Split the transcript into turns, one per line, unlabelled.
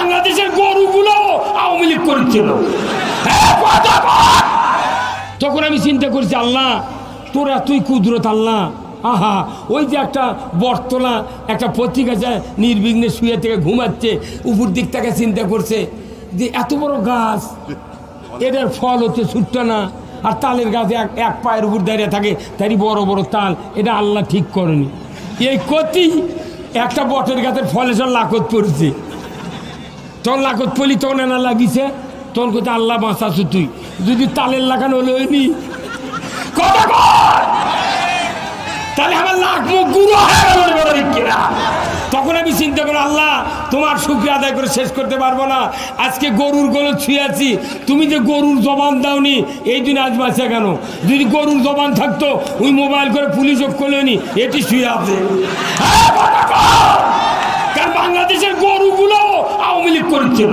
বাংলাদেশের গরুগুলো আওয়ামী লীগ করেছিল। তখন আমি চিন্তা করছি, আল্লাহ তোরা তুই কুদরত আল্লাহ। আহা, ওই যে একটা বটতলা একটা পত্রিকা যায় নির্বিঘ্নে শুয়ে থেকে ঘুমাচ্ছে, উপর দিক থেকে চিন্তা করছে যে এত বড় গাছ, এটার ফল হচ্ছে ছুট্টা না, আর তালের গাছে এক পায়ের উপর দাঁড়িয়ে থাকে, তারই বড় বড় তাল, এটা আল্লাহ ঠিক করেনি। এই কতি একটা বটের গাছের ফলে সব লাকত পড়েছে, তখন লাকত পড়লি তখন এনা লাগিছে, তখন কোথায় আল্লাহ বাঁচাচ্ছ তুই, যদি তালের লাগানো হলে হয়নি কথা কর, তাহলে আমার লাখ মুখ গুঁড়ো হয়ে গেল কিনা। তখন আমি চিন্তা করি, আল্লাহ তোমার শুকরিয়া আদায় করে শেষ করতে পারবো না। আজকে গরুর গলো ছুঁয়ে আছি, তুমি যে গরুর জবান দাওনি এই দিন আজ বাঁচে কেন? যদি গরুর জবান থাকতো ওই মোবাইল করে পুলিশ করলেনি, এটি শুয়ে আছে। কারণ বাংলাদেশের গরুগুলো আওয়ামী লীগ করেছিল।